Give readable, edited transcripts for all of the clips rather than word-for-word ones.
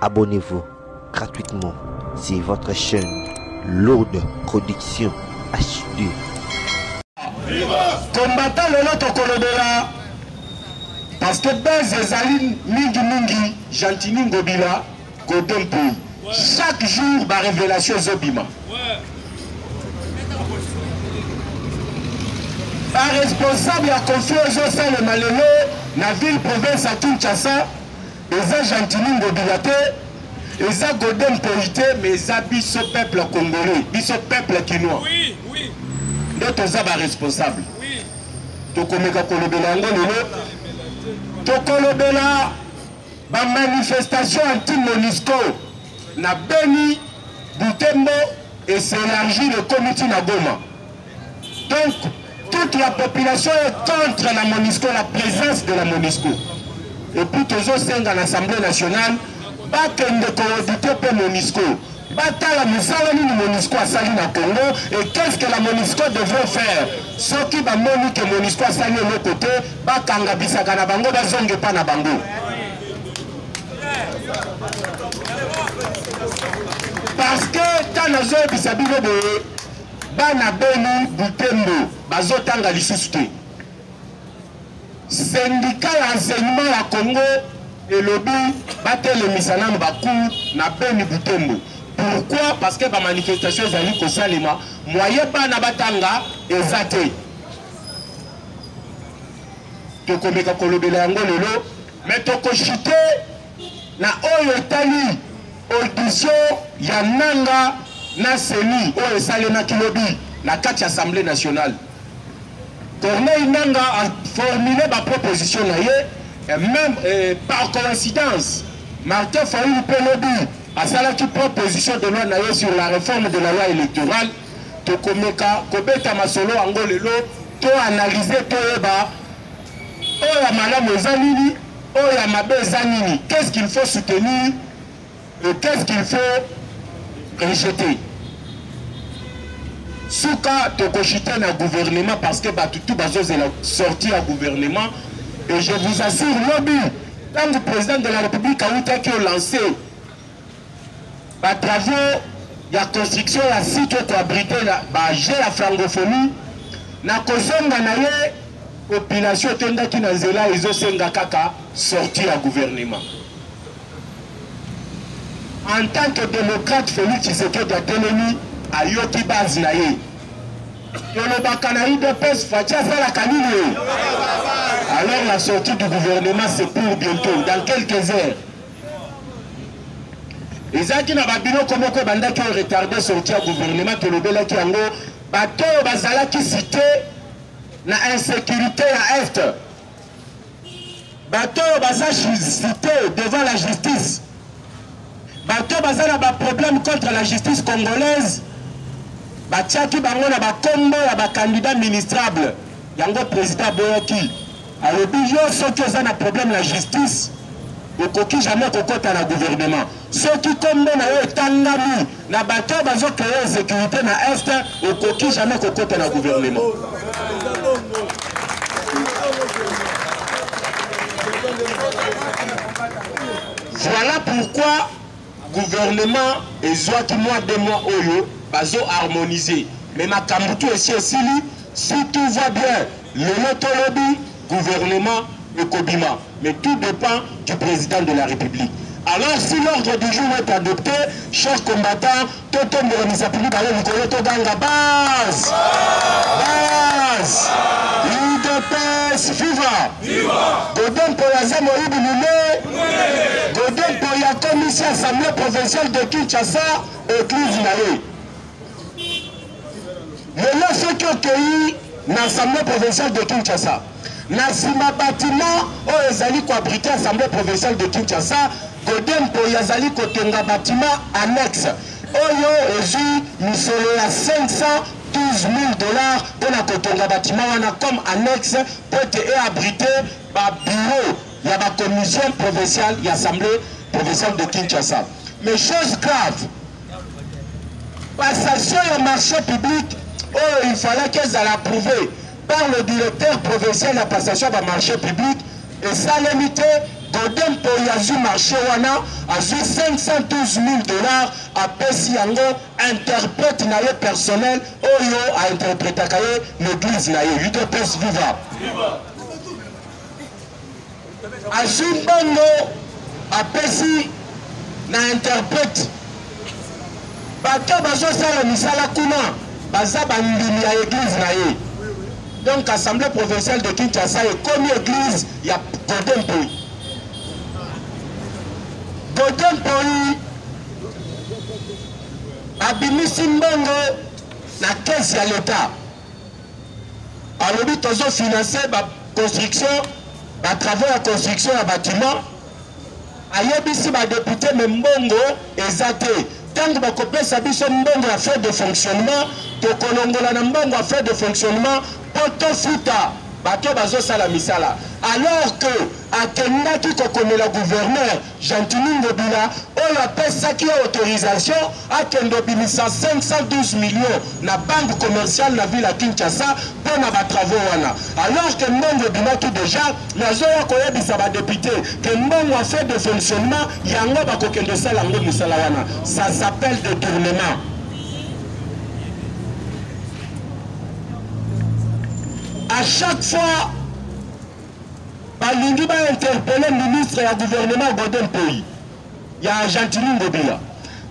abonnez-vous gratuitement sur votre chaîne Lourde Production HD. Combattant le lot Kolobela parce que Bez ezali mingi Gentini Ngobila Golden Pays. Chaque jour ma révélation Zobima. Un responsable a confié aux autres le Malelo, la ville province à Kinshasa, et Gentini Ngobila te, et Golden Pays, mais ça biso peuple congolais, biso peuple quinois. Oui, oui. D'autres sont responsables. Tokomeka kolobela ngo lelo tokolobela ba manifestation anti-Monisco na Beni, Butembo et s'élargit le comité na Goma. Donc toute la population est contre la Monisco, la présence de la Monisco. Et puis toujours c'est à l'Assemblée nationale bakende coordonner pour Monisco. Batala Moussalani Monisco à Sali na Congo. Et qu'est-ce que la Monisco devrait faire? Ceux qui va moni que Monisco a sali de l'autre côté, bakanga bisaka na bango, bazonge pa na bango. Parce que tant nazo bisabilo de bana Beni Butembo, bazotanga lisusu te. Syndicat d'enseignement à Congo et lobby batele misana baku na Beni Butembo. Pourquoi? Parce que la manifestation est au Salima, moyen pas na batanga ezate. To komeka kolobela yango lelo, mais to kochite na oyo tali audition ya nanga na seni oyo salena kilobi na kati assemblée nationale. Corneille Nanga a formulé ma proposition na ye, et même par coïncidence, Martin Fayoulou Pelobi à cela qui proposition de loi sur la réforme de la loi électorale, to komeka kobeta masolo angolelo, to analyser to eba, oya malamu ezanini, oya mabe ezanini, qu'est-ce qu'il faut soutenir et qu'est-ce qu'il faut rejeter. Souka to kochite na gouvernement parce que batutu bazoze la sortie à gouvernement et je vous assure lobby, quand le président de la République a eu qui a lancé à travers la construction de la site qui a abrité la francophonie, na kosonga na ye population tenda ki na zela ezosenga kaka sortir à gouvernement. En tant que démocrate, Félix Tshisekedi a telemi a yoki base na ye. Yolobaka na IDPS fatia sala kanini. Alors la sortie du gouvernement c'est pour bientôt, dans quelques heures. Ezaki na babino komoko bandaki o retardé sortir au gouvernement to lobela ki yango bato bazala ki cité na insécurité à est. Bato baza cité devant la justice. Bato bazala ba problème contre la justice congolaise. Batiaki bango na ba kombo ya ba candidat ministrable. Yango président Boyaki. Alobi yo soki oza na problème la justice. Okoki jamais kokota na gouvernement. Ceux qui kombo na yo etangami na bato bazo créer sécurité na est, okoki jamais kokota na gouvernement. Voilà pourquoi gouvernement ezwaki mois 2 mois oyo bazo harmoniser. Mais ma kambutu aussi si tout va bien, le lotolobi gouvernement et Kobima. Mais tout dépend du président de la République. Alors si l'ordre du jour est adopté, chers combattants, Toto Mbouromisapili Balo Nikolo Toganga base. Base. UDPS Viva. Viva. Godon Poyaza Moïbi Moulé. Godon Poya Commission Assemblée provinciale de Kinshasa, Église Naé. Le lot fait que l'Assemblée provinciale de Kinshasa. Nasima bâtiment oyo ezali ko abriter Assemblée provinciale de Kinshasa, Godem Poya ezali ko tenga bâtiment annexe oyo ezui misolo ya $512,000 pour la kotonga bâtiment wana comme annexe pour te abriter ba bureau ya ba commission provinciale ya Assemblée provinciale de Kinshasa. Mais chose grave, passation au marché public, oh, il fallait qu'elles aient approuvé par le directeur provincial de la passation du marché public et ça limité Godin Mpoyi a vu marché wana, a vu 512 000 $ à Pesiango, interprète naye personnel, Oyo a interprété l'église naye, UDPS Viva. A vu Bongo, a Pesi, na interprète. Bato bazo sala misala kuna, baza bandimi ya église naye. Donc, l'Assemblée provinciale de Kinshasa est comme l'église, il y a Godin Mpoyi. Godin Mpoyi, abimisi mbongo na caisse ya l'État. Alors, nous avons financé la construction, les travaux de construction de bâtiment. Ayebisi ba député mbongo ezate. Tant que bakopé sabiso mbongo à faire de fonctionnement, to kolongola na mbongo à faire de fonctionnement. Poto futa bato bazo sala misala alors que akenda ki kokomela gouverneur Jean-Tini Ngobila oyo apesaki autorisation akendo bimisa 512 millions na banque commerciale na ville ya Kinshasa pour na ba travaux wana alors que mbongo bimaki déjà nazo ya koyebisa ba député que mbongo a fait de fonctionnement yango bakokendo sala ngo misala wana ça s'appelle détournement. À chaque fois, Balingi va interpeller le ministre et le gouvernement Godin Mpoyi. Il y a Jean-Tini Ngobila.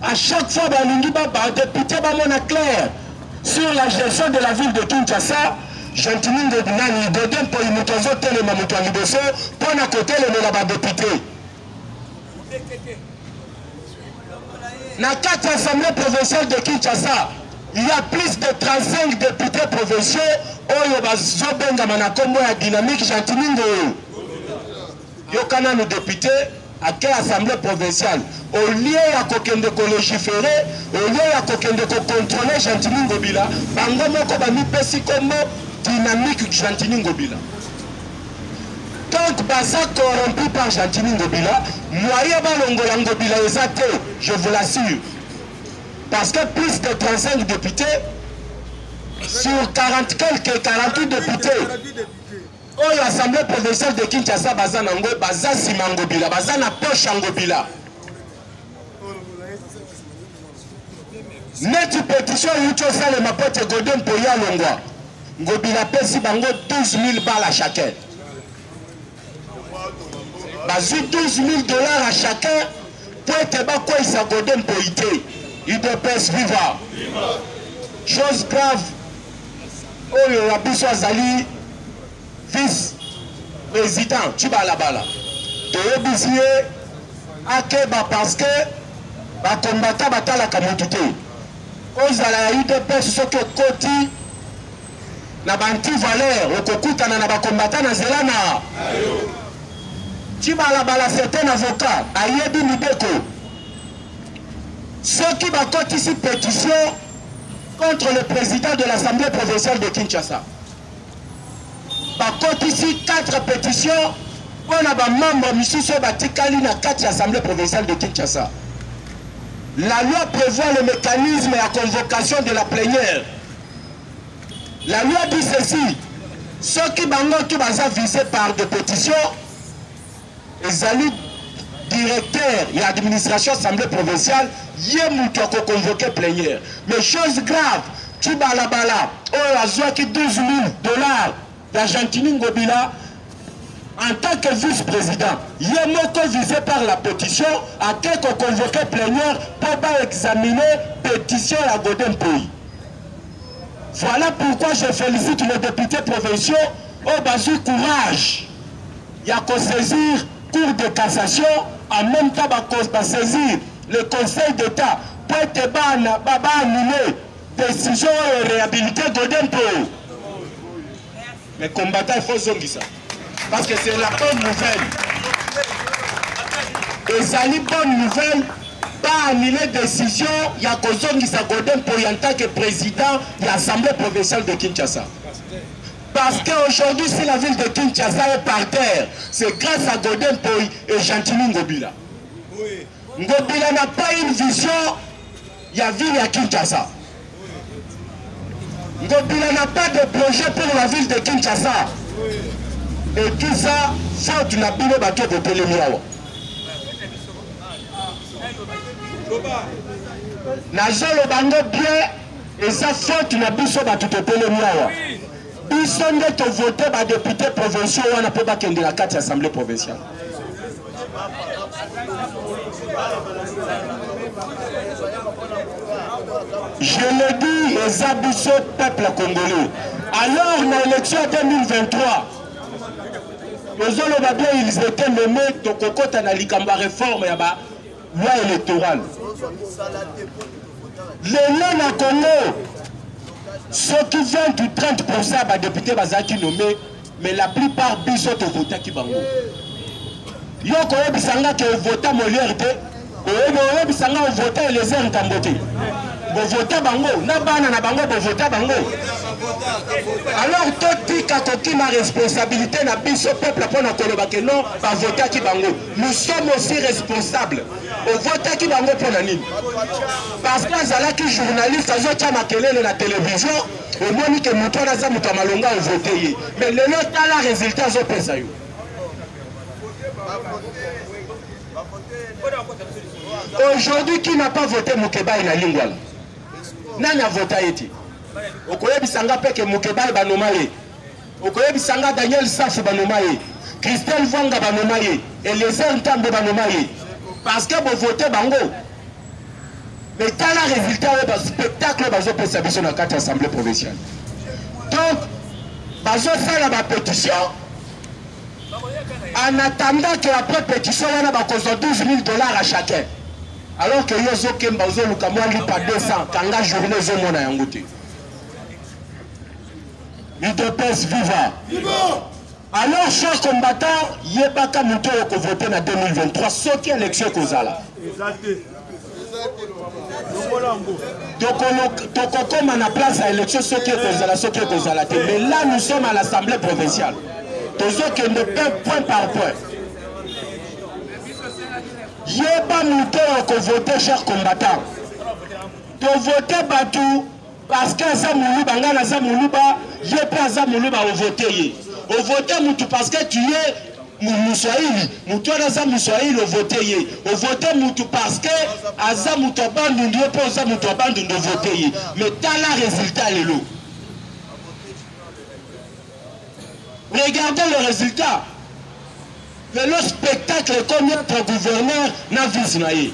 À chaque fois, Balingi va député va clair sur la gestion de la ville de Kinshasa. Jean-Tini Ngobila, Godin Mpoyi, Moutozo, Telema, Moutouani Bosso, pour à côté le député. Dans la 4 assemblées provinciales de Kinshasa, il y a plus de 35 députés provinciaux. Oyo bazobenga manakombo ya dynamique Jean-Tini Ngobila. Yokana le député à quelle assemblée provinciale au lieu ya kokende ko légiférer au lieu ya kokende ko contrôler Jean-Tini Ngobila bango moko ba mipesi kombo dynamique Jean-Tini Ngobila. Donc baza corrompu par Jean-Tini Ngobila moyen balongola Ngobila ezate je vous l'assure parce que plus de 35 députés sur 40 quelques 48 députés oyo assemblée provinciale de Kinshasa baza nango baza sima Ngobila baza na poche Ngobila neti pétition yucho sale mapote Godin Mpoyi alongwa Ngobila pesi bango 12 000 balles à chacun bazu 12 000 $ à chacun pour être quoi il sa Godin Mpoyi te UDPS Viva chose grave oyo ya biso azali vice-président Chibalabala toyebisi ye akeba parce que bakombata batalaka motu te ozala ya UDPS soki okoti na banti-valeur okokutana na bakombata na nzela na Chibalabala c'est un avocat ayebi mibeko soki bakotisi pétition contre le président de l'Assemblée provinciale de Kinshasa. Par ici 4 pétitions pour les membres de 4 assemblées provinciales de Kinshasa. La loi prévoit le mécanisme et la convocation de la plénière. La loi dit ceci, ceux qui sont visés par des pétitions, les alliés directeur et administration assemblée provinciale, il y a convoqué plénière. Mais chose grave, Chibalabala, on a qui 12 000 $ de Jean-Tini Ngobila en tant que vice-président. Il y a visé par la pétition à quelques convoqué plénière pour examiner pétition à Godin Mpoyi. Voilà pourquoi je félicite les députés provinciaux au basu courage. Il y a qu'à saisir Cour de cassation, en même temps va saisir le Conseil d'État pour être annuler décision et réhabiliter Godin Mpoyi. Mais combattant, il faut zongi ça. Parce que c'est la bonne nouvelle. Et ça c'est une bonne nouvelle. Pas annuler décision, il y a Kozongi Godin Mpoyi en tant que président de l'Assemblée provinciale de Kinshasa. Parce qu'aujourd'hui, si la ville de Kinshasa est par terre, c'est grâce à Godin Mpoyi et Jean-Tini Ngobila. Ngobila n'a pas une vision, il y a ville à Kinshasa. Ngobila n'a pas de projet pour la ville de Kinshasa. et tout ça faute na bino bato botelemi awa nazoloba ngo bien eza faute na biso bato totelemi awa biso nde tovote badepute provinciaux wana mpo bakende na kati ya assemblée provinciale. Je le dis, les abusés peuple congolais. Alors, dans l'élection 2023, ils étaient nommés de Kokota na Likamba réforme ya ba loi électorale. Les noms na Congo, ceux qui viennent du 30% des députés bazaki nommés, mais la plupart biso te votent qui bango. Yo ko bisanga ke vota Molière te, ko bisanga vota les airs Kambote. Bo vota bango, na bana na bango bo vota bango. Alors totika koki ma responsabilité na biso peuple pour na koloba ke non ba vota ki bango. Nous sommes aussi responsables. Au vota ki bango pour na nini? Parce que zala ki journaliste azo tia makelele na télévision, au moni ke muto na za muto malonga au voter. Mais le lot la résultat zo pesa yo. Aujourd'hui, qui n'a pas voté Moukeba et Nalingwala? Nani a voté Eti? Okoye Bisanga Peke Moukeba et Banomaye. Okoye Bisanga Daniel Saf Banomaye. Christelle Vanga Banomaye. Et les Ntambe Banomaye. Parce que vous votez Bango. Mais quand le résultat est un spectacle, vous avez fait dans la assemblée provinciale. Donc, vous avez fait la pétition. En attendant que après pétition, on a besoin de 12 000 $ à chacun. Alors que Yozo Kemba Lukamwa lui pas 200, quand la journée Zomona Yangoute. L'UDPS viva. Alors, chers combattants, il n'y a pas qu'à monter au voter en 2023, ce qui est l'élection Kozala. Donc, comme on a place à l'élection, ce qui est Kozala. Mais là, nous sommes à l'Assemblée provinciale. Tous ceux qui ne peuvent point par point. Il n'y a pas monté au voter, chers combattants. De voter Batou, parce que ça Moulouba, il n'y a pas ça Moulouba au voter. Au voter Moutou, parce que tu es Moussoaïli, Moutou Aza Moussoaïli au voter. Au voter Moutou, parce que Aza Moutouban, nous ne pas Aza Moutouban de voter. Mais t'as le résultat, les lots. Regardez le résultat. Le spectacle est comme notre gouverneur n'a vu ce naïe.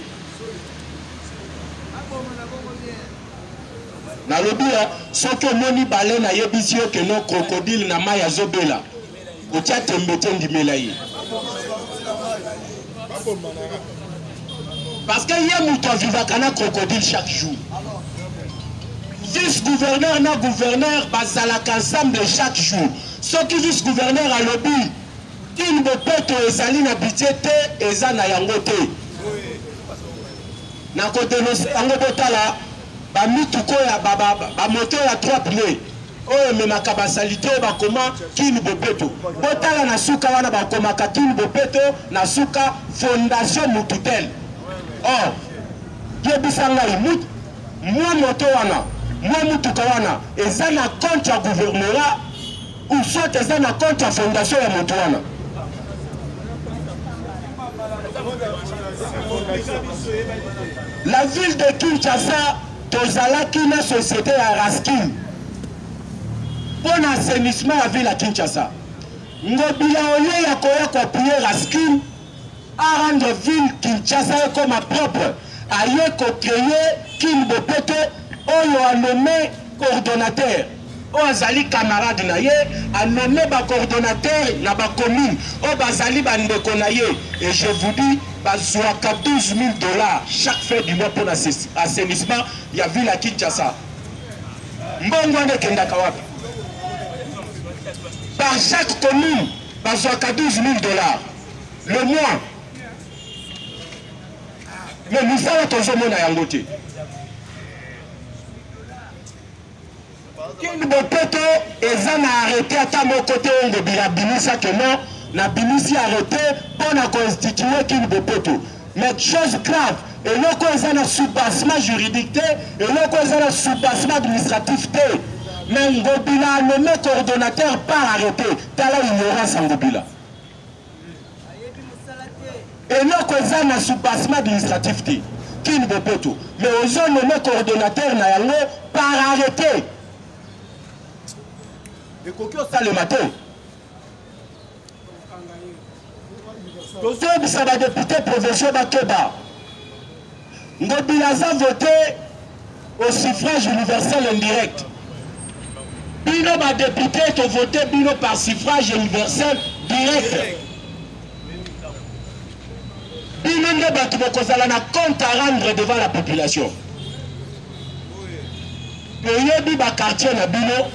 Dans le but, ce que Moni Balen a yébisi que nos crocodiles n'a pas yazobela. Au théâtre mbeten di melaï. Parce qu'il y a mouton vivakana crocodile chaque jour. Vice-gouverneur na gouverneur bazalak ensemble chaque jour. Ceux qui vice-gouverneur à lobby. Il ne peut pas ezali na budget te eza na yango te. Na ko dénoncer yango botala ba mituko ya ba moteur ya 3 pneus. Oyo memaka basalite ba koma kini bopeto. Botala na suka wana ba koma ka kini bopeto na suka fondation Mututel. Oh. Yebisanga imut moi moto wana, moi mutuka wana eza na compte ya gouvernement ou soit eza na compte ya fondation ya moto wana. La ville de Kinshasa, tozalaki na société à Raskin. Pour l'assainissement de la ville à Kinshasa. Ngobila oye ya koya ko appuyer Raskin à rendre ville Kinshasa comme propre. Aye ko créer Kimbopeto, oyo a nommé coordonnateur. Ozali camarade na ye a nommé ba coordonnateur na ba commune o bazali bandeko na ye et je vous dis bazwaka 12 000 $ chaque fin du mois pour l'assainissement ya ville à Kinshasa. Mbongo ne kendaka wapi? Par chaque commune bazwaka 12 000 $ le mois. Mais nous avons toujours mon yangote. Kin Bopeto ezana arrêté à ta mon côté on de bilabinisa que non na binisi arrêté pour na constituer Kin Bopeto. Mais chose grave et loko ezana soubassement juridique et loko ezana soubassement administratif té. Mais Ngobila a nommé coordonnateur par arrêté. Tala ignorance en Ngobila. Et nous, qu'on a un sous-bassement administratif. Qui ne veut pas tout. Mais aux ont nommé coordonnateur par arrêté. Et coquille ça le matin. Aujourd'hui, ça va député provincial Bakeba. Ngobila a voté au suffrage universel indirect. Bino va député qui a voté Bino par suffrage universel direct. Bino va na compte à rendre devant la population. Toyebi ba quartier na Bino,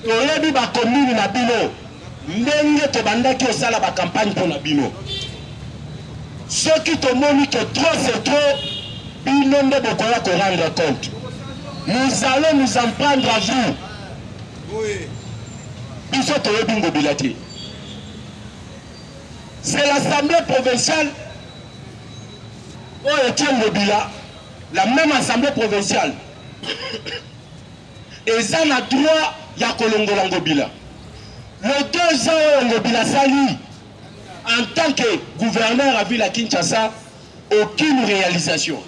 toyebi ba commune na Bino. Ndenge to bandaki osala ba campagne pour na Bino. Ceux qui te montrent que trop c'est trop, Bino ne peut pas rendre compte. Nous allons nous en prendre à vous. Biso toyebi Ngobila te. C'est l'Assemblée provinciale où était Ngobila, la même Assemblée provinciale. Et ça a droit à Kolongola Ngobila. Le 2 ans Ngobila Sali, en tant que gouverneur à Ville à Kinshasa, aucune réalisation.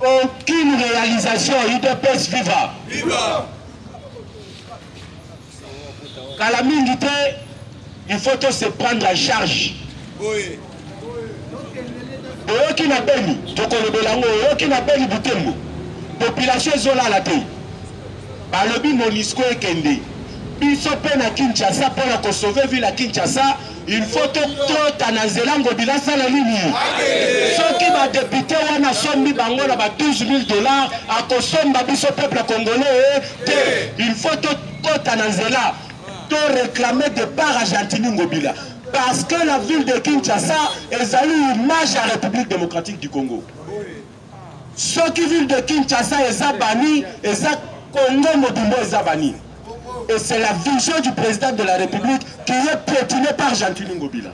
Aucune réalisation. UDPS viva. Viva. Calamité, il faut se prendre en charge. Oui. Qui n'a pas eu, qui n'a pas eu Butembo. Population zola la tête. Balobi Monisco et Kende. Biso pena Kinshasa pour la sauver ville à Kinshasa. Il faut que tout Tanazela Ngobila Salalini. Ceux qui va député ou na sombi bango na ba $12,000 à Kosomba biso peuple congolais. Il faut que tout Tanazela to réclamer de part Argentine Ngobila. Parce que la ville de Kinshasa est une image à la République démocratique du Congo. Ceux qui vivent de Kinshasa est banni et ça Congo Mobimbo est banni. Et c'est la vision du président de la République qui est piétinée par Argentine Ngobila.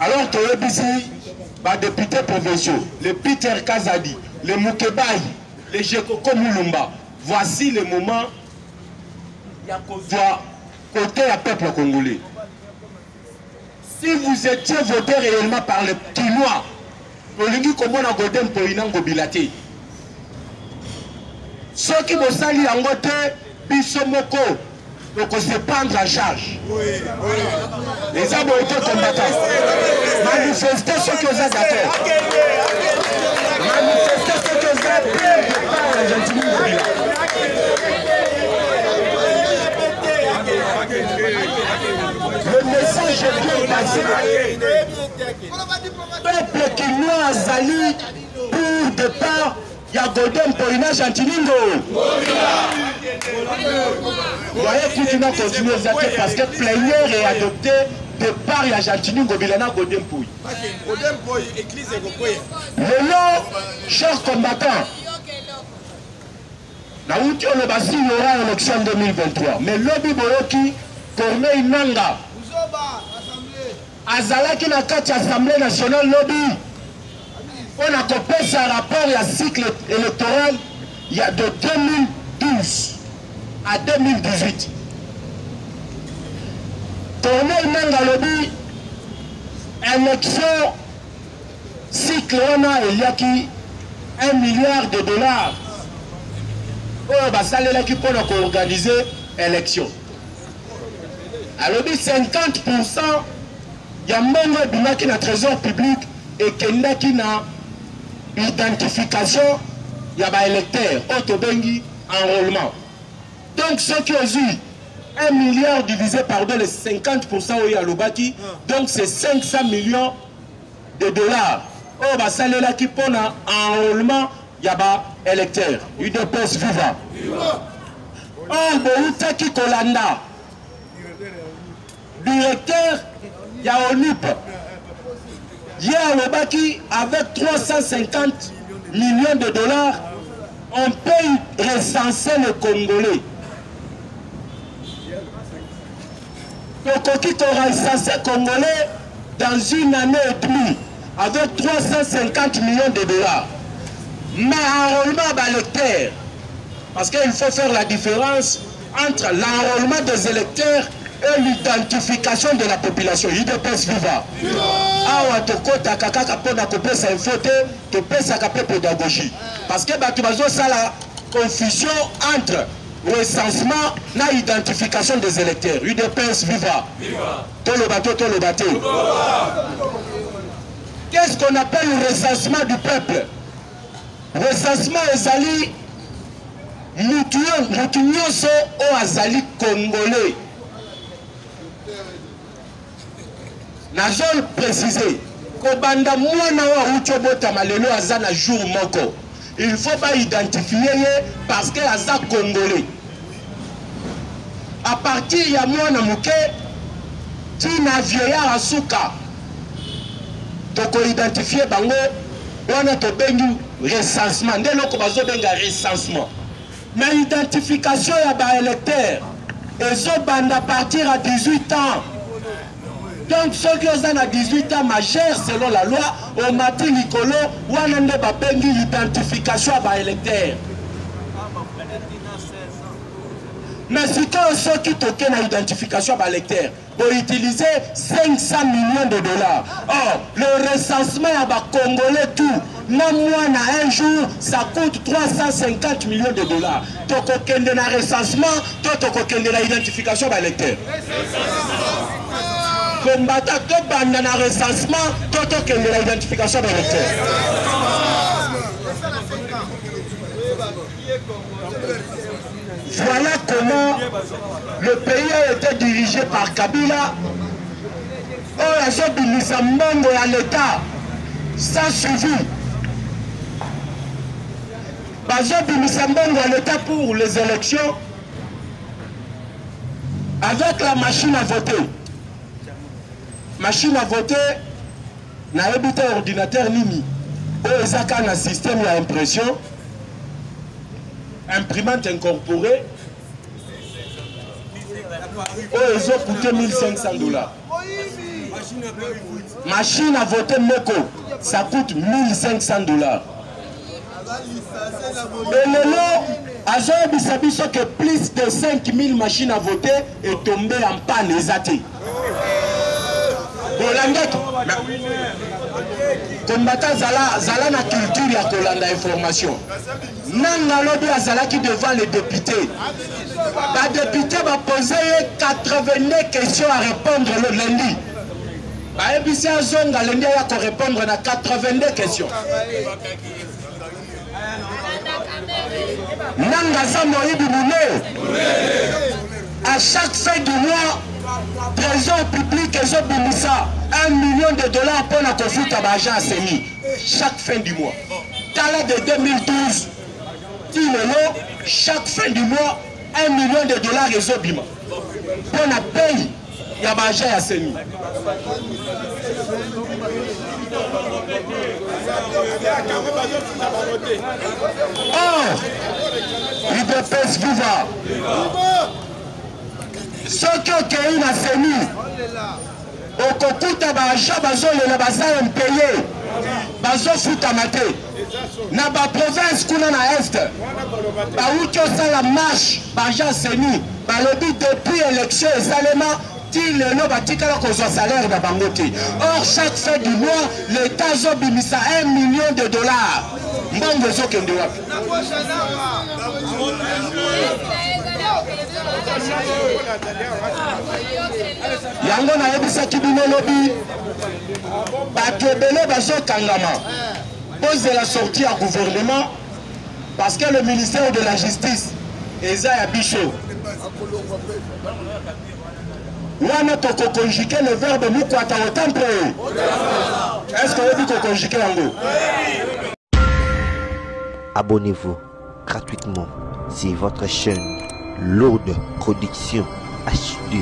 Alors que les députés provinciaux, les Peter Kazadi, les Moukebaï, les Jekoko Moulumba, voici le moment côté à peuple congolais. Si vous étiez voté réellement par les Kinois, ceux qui vont salir en côté, Bissomoko, donc se prendre en charge. Les hommes ont été combattants. Manifestez ceux qui ont été d'accord. Manifestez ceux qui ont été par l'Argentine. Le message est bien passé. Peuple Kinois a sali pour départ. Il y a Godem pour une Argentiningo. Vous voyez qu'il n'a continué à dire parce que plénière est adopté de par l'Argentiningo, Bilana Godem Pouy. Le nom, chers combattants, la route on va s'y aura en élection 2023. Mais l'Obi Boyoki, Corneille Nanga, Azalaki na kati Assemblée nationale lobby. On a copié un rapport et un cycle électoral il y a de 2012 à 2018. Corneille Nanga lobby, élection, cycle on a il y a qui $1 milliard. Oh, bah ça là qui peut organiser élection. Alors 50%, il y a même qui na trésor public et qui na identification, il y a des électeurs, autobengi, enrôlement. Donc ceux qui ont eu $1 milliard divisé par les 50% où il y a le bâti, donc c'est 500 millions de dollars. Oh, bah ça là qui prend un enrôlement, il y a des électeurs, UDPS viva. Oh, Bohuta qui Kolanda, directeur, il y a ONUP. Hier, le Baki, avec 350 millions de dollars, on peut recenser le Congolais. Donc, on aura recensé le Congolais dans une année et demie, avec 350 millions de dollars. mais enrôlement à l'électeur. Parce qu'il faut faire la différence entre l'enrôlement des électeurs et l'identification de la population. UDPS viva. Awa tokota kakaka pona kopesa info te pesa kape pédagogie. Parce que batu bazo sala confusion entre recensement et identification des électeurs. UDPS viva. Tolo bateau, tolo bateau. Qu'est-ce qu'on appelle le recensement du peuple? Recensement ezali mutu nyonso o azali congolais. Nazol préciser kobanda mwana wa uchobota malelo aza na jour moko. Il faut pas identifier parce que aza congolais. À partir ya mwana muke tina vieillard asuka toko identifier bango wana to bengi recensement ndelo ko bazo benga recensement. Mais identification ya ba électeur ezo banda partir à 18 ans. Donc ceux qui ont à 18 ans majeurs selon la loi au matin Nicolo wana nde ba bengi identification ya ba électeur. Mais si ceux qui toquent l'identification par l'électeur pour utiliser 500 millions de dollars. Or, le recensement à Congolais tout, même moi, un jour, ça coûte 350 millions de dollars. Donc, aucun de la recensement, aucun de l'identification par l'électeur. Combattant, tout bandana recensement, aucun de l'identification par l'électeur. Voilà comment le pays a été dirigé par Kabila. Oh, la Mbongo à l'État, sans suivi. Mbongo à l'État pour les élections avec la machine à voter. Machine à voter, n'a habité ordinateur Nimi. Oh, ils ont un système d'impression. Imprimante incorporée. Oh, ils ont coûté 1500 dollars. Machine à voter Moko, ça coûte 1500 dollars. Et le lot, que plus de 5000 machines à voter est tombé en panne exatée. Combattant Zala na culture ya kolanda information. Nanga lobi Zala qui devant les députés. Les députés va poser 89 questions à répondre le lundi. ABC Zonga lundi a répondre à 82 questions. Nanga Zamoïbi Moulé. À chaque fin du mois, trésor public et Zobimissa, 1 million de dollars pour la conflit à Bajan Seni. Chaque fin du mois. Tala de 2012, chaque fin du mois, 1 million de dollars et Zobima. Pour la paye, il y a Bajan Seni. Or, UDPS viva. Ceux qui ont créé la CENI, au Kokuta Baja Bazolela Baza impayé, Bazo Futamate, na ba province kuna na Est, Baoucho Sala marche, Baja CENI, Balobi depuis l'élection Salema, il le batika la cause salaire de Bangote. Or, chaque fin du mois, l'État Zobimisa 1 million de dollars. Mbongo Zokende wapi. Yango na yebisa kibino lobi bato ebele bazo kangama pose la sortie à gouvernement parce que le ministère de la justice eza ya bicho wana toko conjuguer le verbe mukwata au temple. Est-ce que vous dites conjuguer yango? Abonnez-vous gratuitement sur votre chaîne Lourde Production HD.